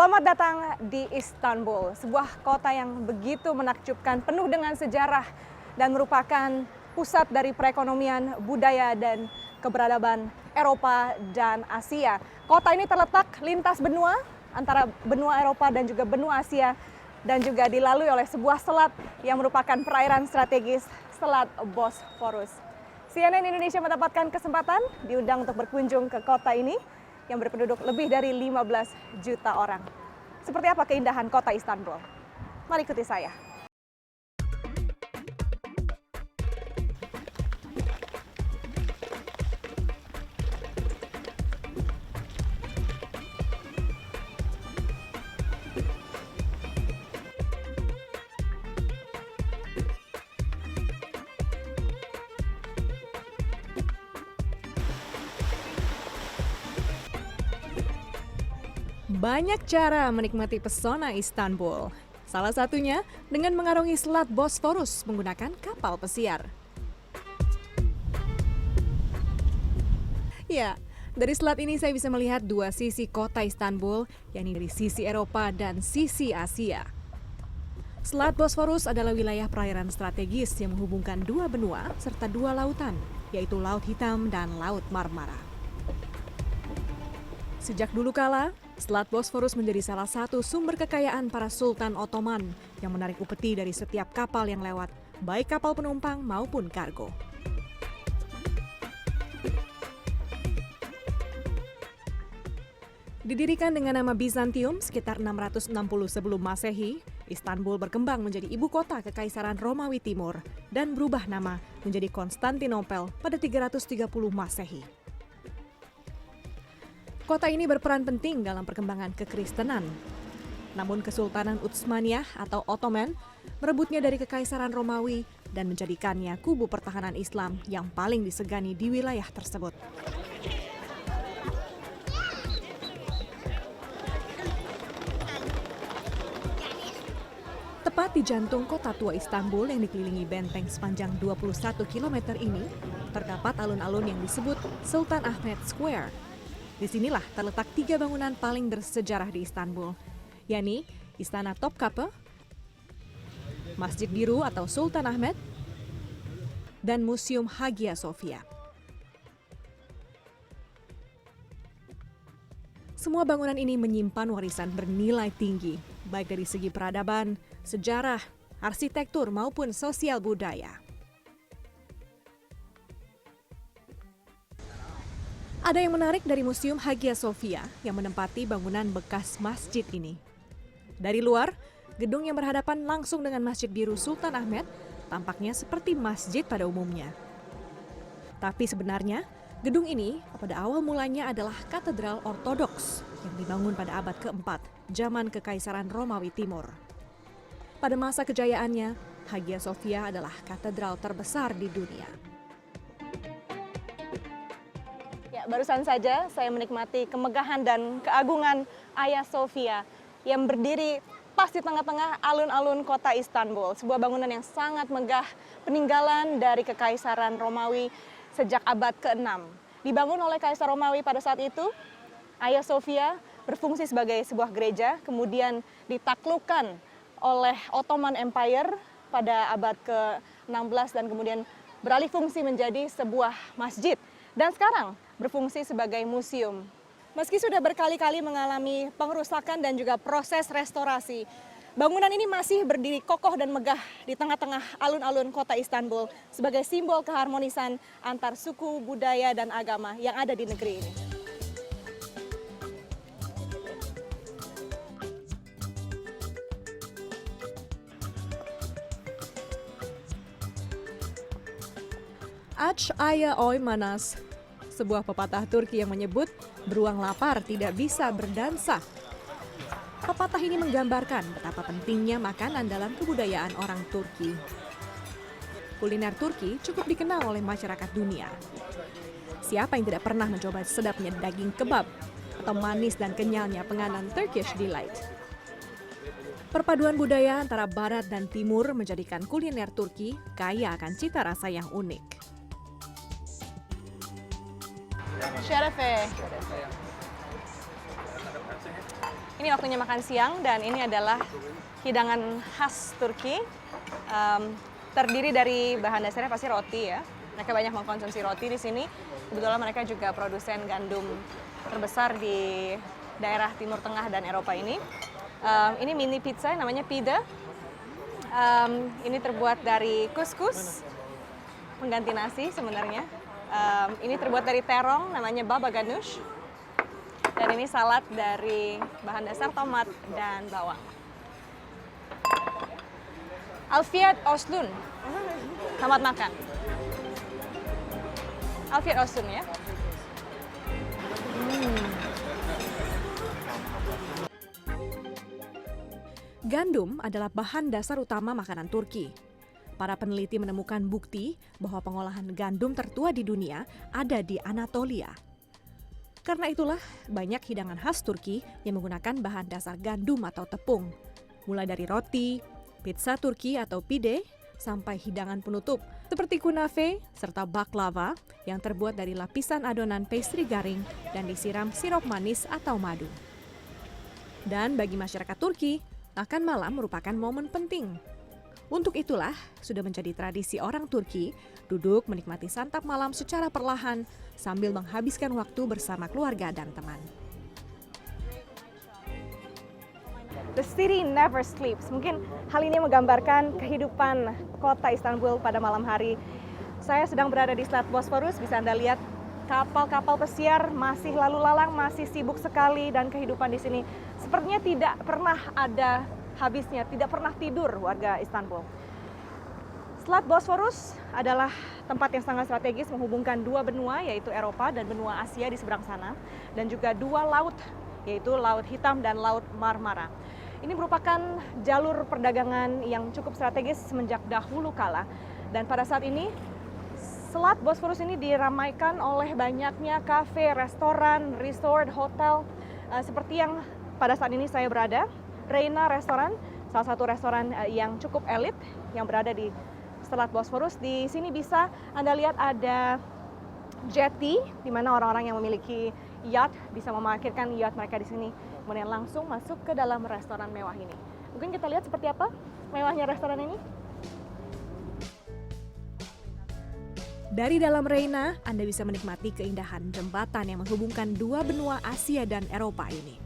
Selamat datang di Istanbul, sebuah kota yang begitu menakjubkan, penuh dengan sejarah dan merupakan pusat dari perekonomian, budaya, dan keberadaban Eropa dan Asia. Kota ini terletak lintas benua antara benua Eropa dan juga benua Asia dan juga dilalui oleh sebuah selat yang merupakan perairan strategis, Selat Bosphorus. CNN Indonesia mendapatkan kesempatan diundang untuk berkunjung ke kota ini yang berpenduduk lebih dari 15 juta orang. Seperti apa keindahan kota Istanbul? Mari ikuti saya. Banyak cara menikmati pesona Istanbul. Salah satunya dengan mengarungi Selat Bosphorus menggunakan kapal pesiar. Ya, dari selat ini saya bisa melihat dua sisi kota Istanbul, yakni dari sisi Eropa dan sisi Asia. Selat Bosphorus adalah wilayah perairan strategis yang menghubungkan dua benua serta dua lautan, yaitu Laut Hitam dan Laut Marmara. Sejak dulu kala, Selat Bosphorus menjadi salah satu sumber kekayaan para Sultan Ottoman yang menarik upeti dari setiap kapal yang lewat, baik kapal penumpang maupun kargo. Didirikan dengan nama Bizantium sekitar 660 sebelum Masehi, Istanbul berkembang menjadi ibu kota Kekaisaran Romawi Timur dan berubah nama menjadi Konstantinopel pada 330 Masehi. Kota ini berperan penting dalam perkembangan kekristenan. Namun Kesultanan Utsmaniyah atau Ottoman merebutnya dari Kekaisaran Romawi dan menjadikannya kubu pertahanan Islam yang paling disegani di wilayah tersebut. Tepat di jantung kota tua Istanbul yang dikelilingi benteng sepanjang 21 km ini, terdapat alun-alun yang disebut Sultan Ahmet Square. Disinilah terletak tiga bangunan paling bersejarah di Istanbul, yakni Istana Topkapı, Masjid Biru atau Sultan Ahmet, dan Museum Hagia Sophia. Semua bangunan ini menyimpan warisan bernilai tinggi, baik dari segi peradaban, sejarah, arsitektur maupun sosial budaya. Ada yang menarik dari Museum Hagia Sophia yang menempati bangunan bekas masjid ini. Dari luar, gedung yang berhadapan langsung dengan Masjid Biru Sultan Ahmet tampaknya seperti masjid pada umumnya. Tapi sebenarnya, gedung ini pada awal mulanya adalah katedral ortodoks yang dibangun pada abad keempat, zaman Kekaisaran Romawi Timur. Pada masa kejayaannya, Hagia Sophia adalah katedral terbesar di dunia. Barusan saja saya menikmati kemegahan dan keagungan Hagia Sophia yang berdiri pas di tengah-tengah alun-alun kota Istanbul. Sebuah bangunan yang sangat megah, peninggalan dari Kekaisaran Romawi sejak abad ke-6. Dibangun oleh Kaisar Romawi pada saat itu, Hagia Sophia berfungsi sebagai sebuah gereja, kemudian ditaklukkan oleh Ottoman Empire pada abad ke-16 dan kemudian beralih fungsi menjadi sebuah masjid. Dan sekarang berfungsi sebagai museum. Meski sudah berkali-kali mengalami pengerusakan dan juga proses restorasi, bangunan ini masih berdiri kokoh dan megah di tengah-tengah alun-alun kota Istanbul sebagai simbol keharmonisan antar suku, budaya, dan agama yang ada di negeri ini. Aç aya oymanas, sebuah pepatah Turki yang menyebut beruang lapar tidak bisa berdansa. Pepatah ini menggambarkan betapa pentingnya makanan dalam kebudayaan orang Turki. Kuliner Turki cukup dikenal oleh masyarakat dunia. Siapa yang tidak pernah mencoba sedapnya daging kebab atau manis dan kenyalnya penganan Turkish Delight? Perpaduan budaya antara barat dan timur menjadikan kuliner Turki kaya akan cita rasa yang unik. Şerefe. Ini waktunya makan siang dan ini adalah hidangan khas Turki. Terdiri dari bahan dasarnya pasti roti ya. Mereka banyak mengkonsumsi roti di sini. Kebetulan mereka juga produsen gandum terbesar di daerah Timur Tengah dan Eropa ini. Ini mini pizza namanya pide. Ini terbuat dari kuskus, pengganti nasi sebenarnya. Ini terbuat dari terong namanya baba ganoush. Dan ini salad dari bahan dasar tomat dan bawang. Afiyet olsun. Selamat makan. Afiyet olsun ya. Gandum adalah bahan dasar utama makanan Turki. Para peneliti menemukan bukti bahwa pengolahan gandum tertua di dunia ada di Anatolia. Karena itulah, banyak hidangan khas Turki yang menggunakan bahan dasar gandum atau tepung. Mulai dari roti, pizza Turki atau pide, sampai hidangan penutup seperti kunafe serta baklava yang terbuat dari lapisan adonan pastry garing dan disiram sirup manis atau madu. Dan bagi masyarakat Turki, makan malam merupakan momen penting. Untuk itulah, sudah menjadi tradisi orang Turki duduk menikmati santap malam secara perlahan sambil menghabiskan waktu bersama keluarga dan teman. The city never sleeps. Mungkin hal ini menggambarkan kehidupan kota Istanbul pada malam hari. Saya sedang berada di Selat Bosphorus, bisa Anda lihat kapal-kapal pesiar masih lalu lalang, masih sibuk sekali, dan kehidupan di sini sepertinya tidak pernah ada habisnya, tidak pernah tidur warga Istanbul. Selat Bosphorus adalah tempat yang sangat strategis menghubungkan dua benua, yaitu Eropa dan benua Asia di seberang sana, dan juga dua laut, yaitu Laut Hitam dan Laut Marmara. Ini merupakan jalur perdagangan yang cukup strategis semenjak dahulu kala, dan pada saat ini Selat Bosphorus ini diramaikan oleh banyaknya kafe, restoran, resort, hotel, seperti yang pada saat ini saya berada. Reina Restoran, salah satu restoran yang cukup elit yang berada di Selat Bosphorus. Di sini bisa Anda lihat ada jetty, di mana orang-orang yang memiliki yacht bisa memarkirkan yacht mereka di sini, kemudian langsung masuk ke dalam restoran mewah ini. Mungkin kita lihat seperti apa mewahnya restoran ini. Dari dalam Reina, Anda bisa menikmati keindahan jembatan yang menghubungkan dua benua Asia dan Eropa ini.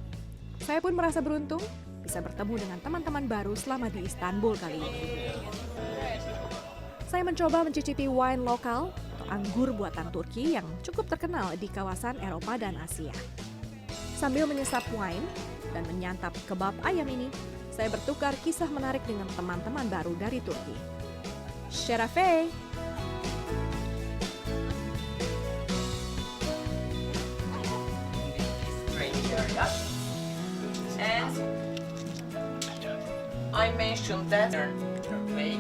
Saya pun merasa beruntung bisa bertemu dengan teman-teman baru selama di Istanbul kali ini. Saya mencoba mencicipi wine lokal atau anggur buatan Turki yang cukup terkenal di kawasan Eropa dan Asia. Sambil menyesap wine dan menyantap kebab ayam ini, saya bertukar kisah menarik dengan teman-teman baru dari Turki. Şerefe! And I mentioned that way.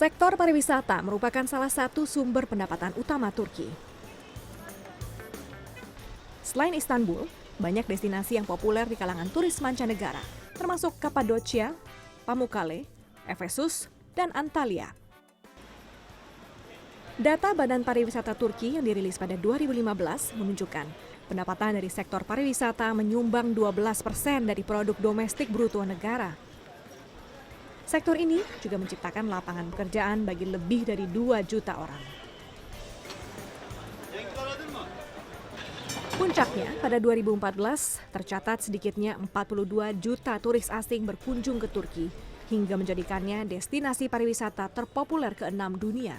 Sektor pariwisata merupakan salah satu sumber pendapatan utama Turki. Selain Istanbul, banyak destinasi yang populer di kalangan turis mancanegara, termasuk Kapadocia, Pamukkale, Efesus, dan Antalya. Data Badan Pariwisata Turki yang dirilis pada 2015 menunjukkan pendapatan dari sektor pariwisata menyumbang 12% dari produk domestik bruto negara. Sektor ini juga menciptakan lapangan pekerjaan bagi lebih dari 2 juta orang. Puncaknya, pada 2014 tercatat sedikitnya 42 juta turis asing berkunjung ke Turki hingga menjadikannya destinasi pariwisata terpopuler ke-6 dunia.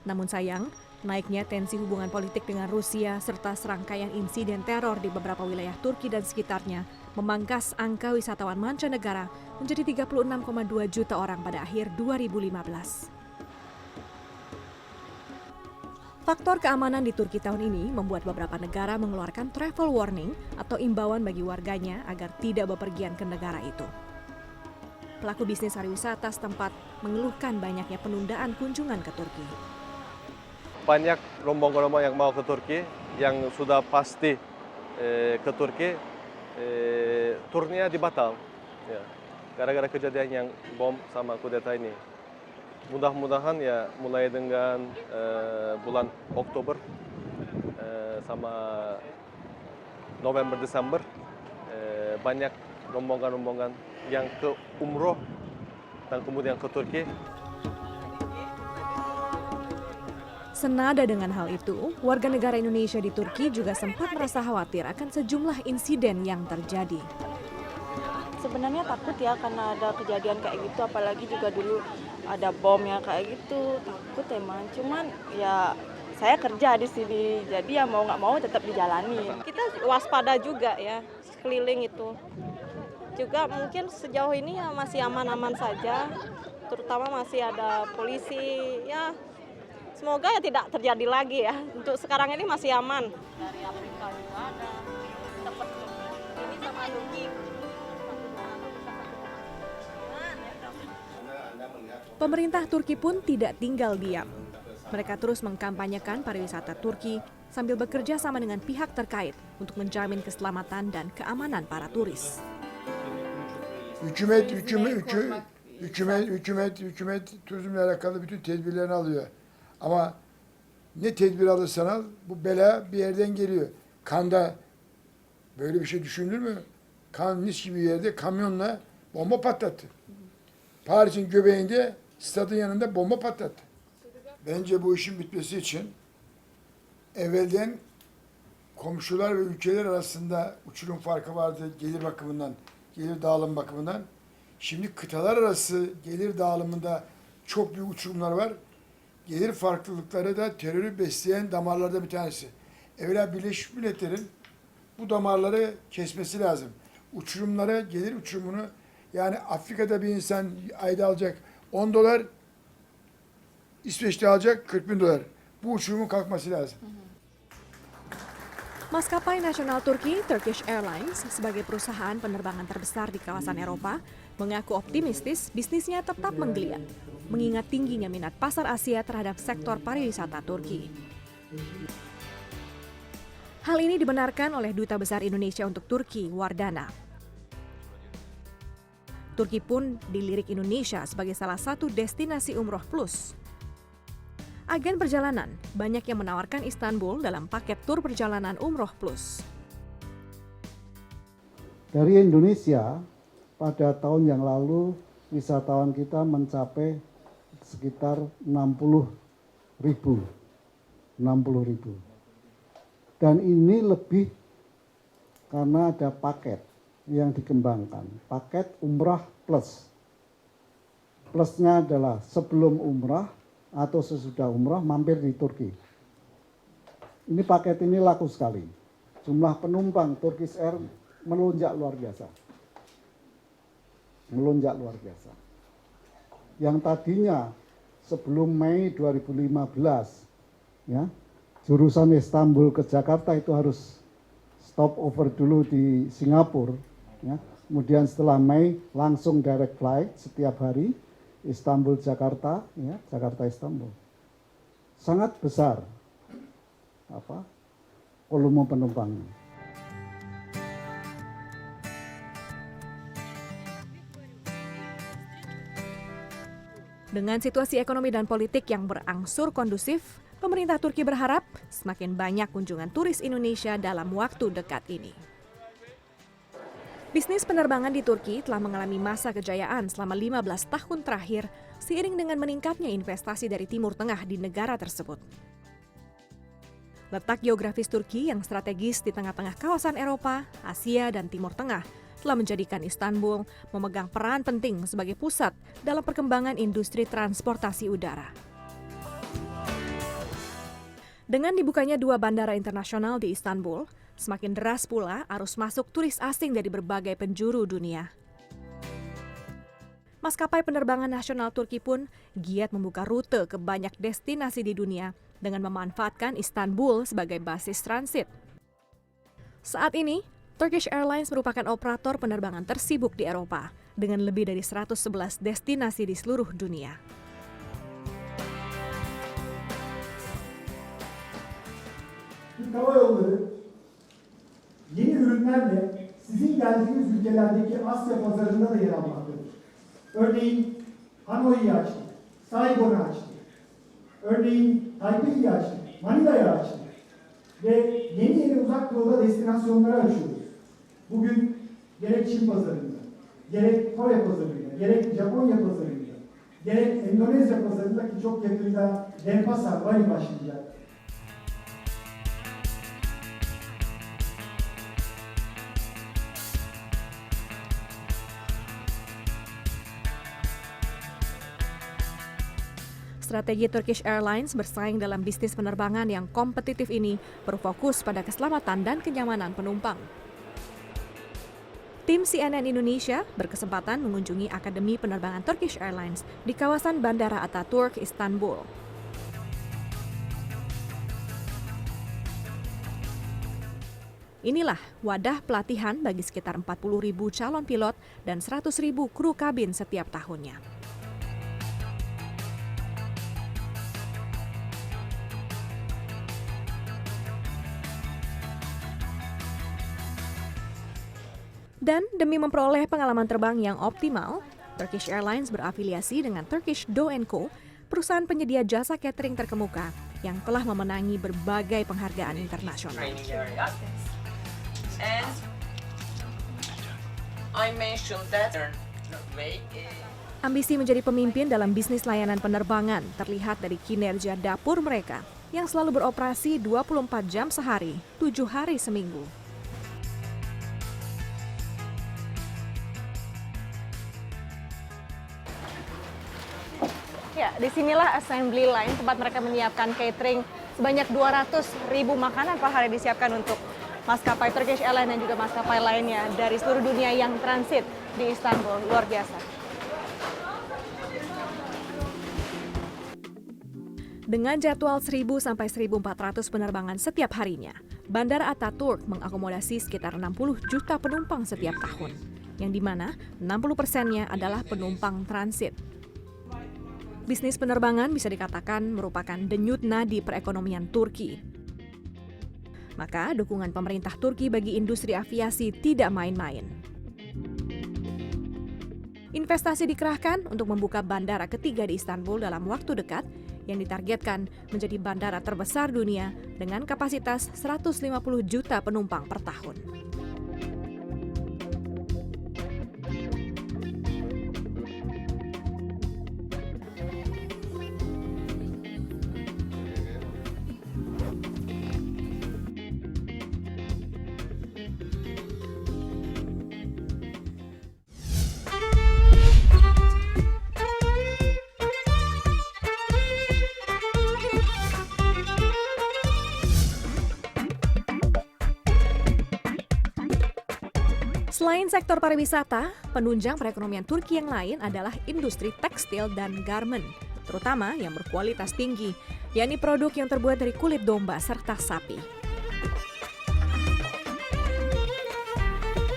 Namun sayang, naiknya tensi hubungan politik dengan Rusia serta serangkaian insiden teror di beberapa wilayah Turki dan sekitarnya memangkas angka wisatawan mancanegara menjadi 36,2 juta orang pada akhir 2015. Faktor keamanan di Turki tahun ini membuat beberapa negara mengeluarkan travel warning atau imbauan bagi warganya agar tidak bepergian ke negara itu. pelaku bisnis pariwisata setempat mengeluhkan banyaknya penundaan kunjungan ke Turki. Banyak rombongan-rombongan yang mau ke Turki, yang sudah pasti ke Turki, turnya dibatal. Ya, gara-gara kejadian yang bom sama kudeta ini. Mudah-mudahan ya mulai dengan bulan Oktober sama November, Desember banyak rombongan-rombongan yang ke umroh dan kemudian ke Turki. Senada dengan hal itu, warga negara Indonesia di Turki juga sempat merasa khawatir akan sejumlah insiden yang terjadi. Sebenarnya takut ya karena ada kejadian kayak gitu, apalagi juga dulu ada bom yang kayak gitu, takut emang. Cuman ya saya kerja di sini, jadi ya mau nggak mau tetap dijalani. Kita waspada juga ya, sekeliling itu. Juga mungkin sejauh ini ya masih aman-aman saja, terutama masih ada polisi ya. Semoga ya tidak terjadi lagi ya. Untuk sekarang ini masih aman. Dari Afrika juga ada. Dapat ini sama Turki. Pemerintah Turki pun tidak tinggal diam. Mereka terus mengkampanyekan pariwisata Turki sambil bekerja sama dengan pihak terkait untuk menjamin keselamatan dan keamanan para turis. Hükümet turizmle alakalı bütün tedbirlerini alıyor. Ama ne tedbir alırsan al, bu bela bir yerden geliyor. Kanda böyle bir şey düşünülür mü? Mis gibi bir yerde kamyonla bomba patlattı. Paris'in göbeğinde, stadın yanında bomba patlattı. Bence bu işin bitmesi için evvelden komşular ve ülkeler arasında uçurum farkı vardı gelir bakımından, gelir dağılım bakımından. Şimdi kıtalar arası gelir dağılımında çok büyük uçurumlar var. Gelir farklılıkları da terörü besleyen damarlarda bir tanesi. Evvela Birleşmiş Milletler'in bu damarları kesmesi lazım. Uçurumlara, gelir uçurumunu, yani Afrika'da bir insan ayda alacak 10 dolar, İsveç'te alacak 40 bin dolar. Bu uçurumun kalkması lazım. Maskapai nasional Turki, Turkish Airlines, sebagai perusahaan penerbangan terbesar di kawasan Eropa, mengaku optimistis bisnisnya tetap menggeliat, mengingat tingginya minat pasar Asia terhadap sektor pariwisata Turki. Hal ini dibenarkan oleh Duta Besar Indonesia untuk Turki, Wardana. Turki pun dilirik Indonesia sebagai salah satu destinasi umroh plus. Agen perjalanan banyak yang menawarkan Istanbul dalam paket tur perjalanan umroh plus. Dari Indonesia, pada tahun yang lalu wisatawan kita mencapai sekitar 60.000. Dan ini lebih karena ada paket yang dikembangkan, paket umrah plus. Plusnya adalah sebelum umrah atau sesudah umrah mampir di Turki. Ini paket ini laku sekali. Jumlah penumpang Turkish Air melonjak luar biasa. Melonjak luar biasa. Yang tadinya sebelum Mei 2015, ya, jurusan Istanbul ke Jakarta itu harus stop over dulu di Singapura. Ya. Kemudian setelah Mei langsung direct flight setiap hari. Istanbul Jakarta, ya, Jakarta Istanbul. Sangat besar volume penumpangnya. Dengan situasi ekonomi dan politik yang berangsur kondusif, pemerintah Turki berharap semakin banyak kunjungan turis Indonesia dalam waktu dekat ini. Bisnis penerbangan di Turki telah mengalami masa kejayaan selama 15 tahun terakhir seiring dengan meningkatnya investasi dari Timur Tengah di negara tersebut. Letak geografis Turki yang strategis di tengah-tengah kawasan Eropa, Asia, dan Timur Tengah telah menjadikan Istanbul memegang peran penting sebagai pusat dalam perkembangan industri transportasi udara. Dengan dibukanya 2 bandara internasional di Istanbul, semakin deras pula arus masuk turis asing dari berbagai penjuru dunia. Maskapai penerbangan nasional Turki pun giat membuka rute ke banyak destinasi di dunia dengan memanfaatkan Istanbul sebagai basis transit. Saat ini, Turkish Airlines merupakan operator penerbangan tersibuk di Eropa dengan lebih dari 111 destinasi di seluruh dunia. Türk Hava Yolları yeni ürünlerle sizin geldiğiniz ülkelerdeki Asya pazarında da yer almaktadır. Örneğin Hanoi'yi açtık, Saigon'u açtık. Örneğin Taipei'yi açtık, Manila'yı açtık. Ve yeni uzak doğuda destinasyonları açıyoruz. Bugün gerek Çin pazarında, gerek Kore pazarında, gerek Japonya pazarında, gerek Endonezya pazarında ki çok yakında Denpasar, Bali başlayacak. Strategi Turkish Airlines bersaing dalam bisnis penerbangan yang kompetitif ini berfokus pada keselamatan dan kenyamanan penumpang. Tim CNN Indonesia berkesempatan mengunjungi Akademi Penerbangan Turkish Airlines di kawasan Bandara Ataturk, Istanbul. Inilah wadah pelatihan bagi sekitar 40.000 calon pilot dan 100.000 kru kabin setiap tahunnya. Dan demi memperoleh pengalaman terbang yang optimal, Turkish Airlines berafiliasi dengan Turkish Dough & Co, perusahaan penyedia jasa catering terkemuka yang telah memenangi berbagai penghargaan internasional. Training area. And I mentioned that way. Ambisi menjadi pemimpin dalam bisnis layanan penerbangan terlihat dari kinerja dapur mereka yang selalu beroperasi 24 jam sehari, 7 hari seminggu. Ya, disinilah assembly line, tempat mereka menyiapkan catering sebanyak 200.000 makanan per hari disiapkan untuk maskapai Turkish Airlines dan juga maskapai lainnya dari seluruh dunia yang transit di Istanbul. Luar biasa. Dengan jadwal 1.000 sampai 1.400 penerbangan setiap harinya, Bandara Ataturk mengakomodasi sekitar 60 juta penumpang setiap tahun, yang dimana 60%-nya adalah penumpang transit. Bisnis penerbangan bisa dikatakan merupakan denyut nadi perekonomian Turki. Maka dukungan pemerintah Turki bagi industri aviasi tidak main-main. Investasi dikerahkan untuk membuka bandara ketiga di Istanbul dalam waktu dekat yang ditargetkan menjadi bandara terbesar dunia dengan kapasitas 150 juta penumpang per tahun. Selain sektor pariwisata, penunjang perekonomian Turki yang lain adalah industri tekstil dan garmen, terutama yang berkualitas tinggi, yakni produk yang terbuat dari kulit domba serta sapi.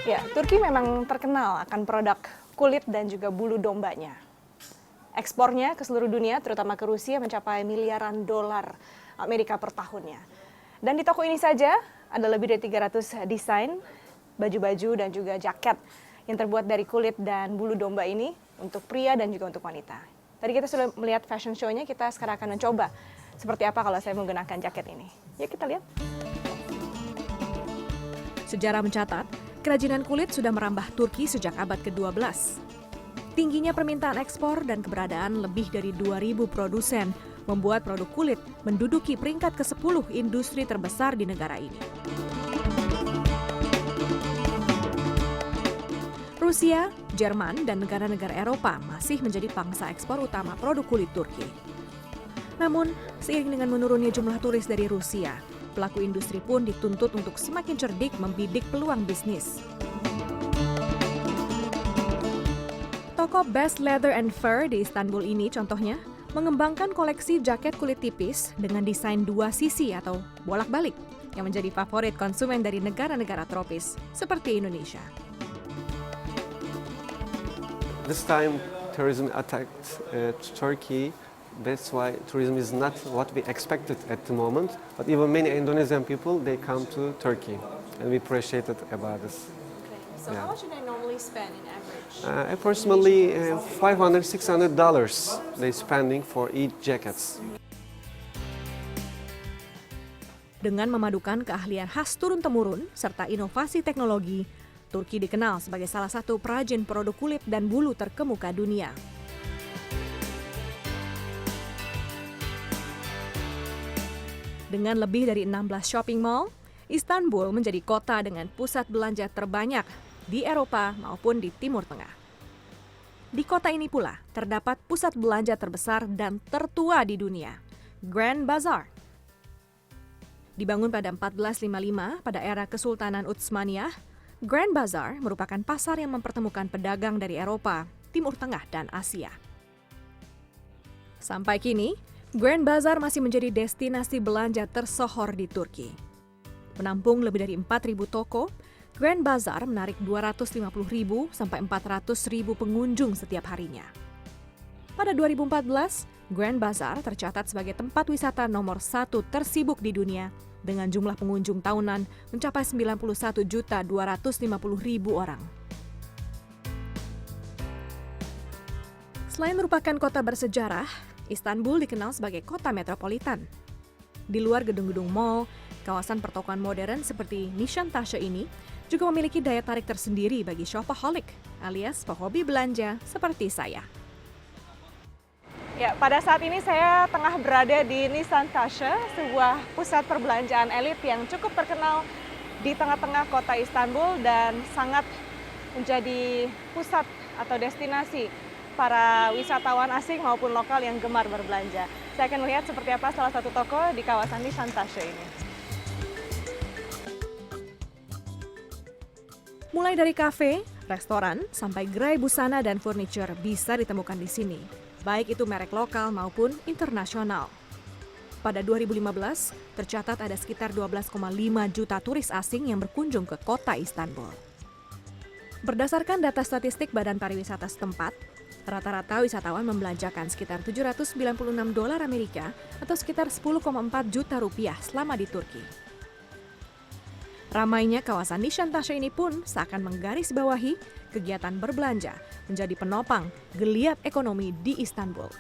Ya, Turki memang terkenal akan produk kulit dan juga bulu dombanya. Ekspornya ke seluruh dunia, terutama ke Rusia, mencapai miliaran dolar Amerika per tahunnya. Dan di toko ini saja ada lebih dari 300 desain baju-baju dan juga jaket yang terbuat dari kulit dan bulu domba ini untuk pria dan juga untuk wanita. Tadi kita sudah melihat fashion show-nya, kita sekarang akan mencoba seperti apa kalau saya menggunakan jaket ini. Yuk kita lihat. Sejarah mencatat, kerajinan kulit sudah merambah Turki sejak abad ke-12. Tingginya permintaan ekspor dan keberadaan lebih dari 2.000 produsen membuat produk kulit menduduki peringkat ke-10 industri terbesar di negara ini. Rusia, Jerman, dan negara-negara Eropa masih menjadi pangsa ekspor utama produk kulit Turki. Namun, seiring dengan menurunnya jumlah turis dari Rusia, pelaku industri pun dituntut untuk semakin cerdik membidik peluang bisnis. Toko Best Leather and Fur di Istanbul ini contohnya mengembangkan koleksi jaket kulit tipis dengan desain dua sisi atau bolak-balik yang menjadi favorit konsumen dari negara-negara tropis seperti Indonesia. This time tourism attacked Turkey. That's why tourism is not what we expected at the moment. But even many Indonesian people, they come to Turkey. And we appreciate it about this. So Yeah. how much do they normally spend in average? Approximately $500, $600 they spending for each jackets. Dengan memadukan keahlian khas turun-temurun serta inovasi teknologi, Turki dikenal sebagai salah satu perajin produk kulit dan bulu terkemuka dunia. Dengan lebih dari 16 shopping mall, Istanbul menjadi kota dengan pusat belanja terbanyak di Eropa maupun di Timur Tengah. Di kota ini pula terdapat pusat belanja terbesar dan tertua di dunia, Grand Bazaar. Dibangun pada 1455 pada era Kesultanan Utsmaniyah, Grand Bazaar merupakan pasar yang mempertemukan pedagang dari Eropa, Timur Tengah, dan Asia. Sampai kini, Grand Bazaar masih menjadi destinasi belanja tersohor di Turki. Menampung lebih dari 4.000 toko, Grand Bazaar menarik 250.000 sampai 400.000 pengunjung setiap harinya. Pada 2014, Grand Bazaar tercatat sebagai tempat wisata nomor 1 tersibuk di dunia dengan jumlah pengunjung tahunan mencapai 91.250.000 orang. Selain merupakan kota bersejarah, Istanbul dikenal sebagai kota metropolitan. Di luar gedung-gedung mall, kawasan pertokoan modern seperti Nişantaşı ini juga memiliki daya tarik tersendiri bagi shopaholic alias pehobi belanja seperti saya. Ya, pada saat ini saya tengah berada di Nişantaşı, sebuah pusat perbelanjaan elit yang cukup terkenal di tengah-tengah kota Istanbul dan sangat menjadi pusat atau destinasi para wisatawan asing maupun lokal yang gemar berbelanja. Saya akan melihat seperti apa salah satu toko di kawasan Nişantaşı ini. Mulai dari kafe, restoran, sampai gerai busana dan furniture bisa ditemukan di sini, baik itu merek lokal maupun internasional. Pada 2015, tercatat ada sekitar 12,5 juta turis asing yang berkunjung ke kota Istanbul. Berdasarkan data statistik Badan Pariwisata setempat, rata-rata wisatawan membelanjakan sekitar $796 Amerika atau sekitar 10,4 juta rupiah selama di Turki. Ramainya kawasan Nişantaşı ini pun seakan menggarisbawahi kegiatan berbelanja menjadi penopang geliat ekonomi di Istanbul.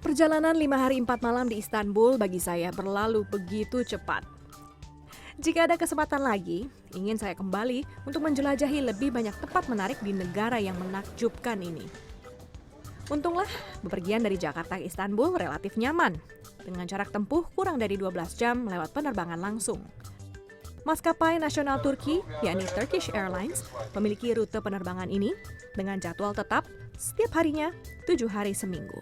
Perjalanan 5 hari 4 malam di Istanbul bagi saya berlalu begitu cepat. Jika ada kesempatan lagi, ingin saya kembali untuk menjelajahi lebih banyak tempat menarik di negara yang menakjubkan ini. Untunglah, bepergian dari Jakarta ke Istanbul relatif nyaman, dengan jarak tempuh kurang dari 12 jam lewat penerbangan langsung. Maskapai nasional Turki, yakni Turkish Airlines, memiliki rute penerbangan ini dengan jadwal tetap setiap harinya 7 hari seminggu.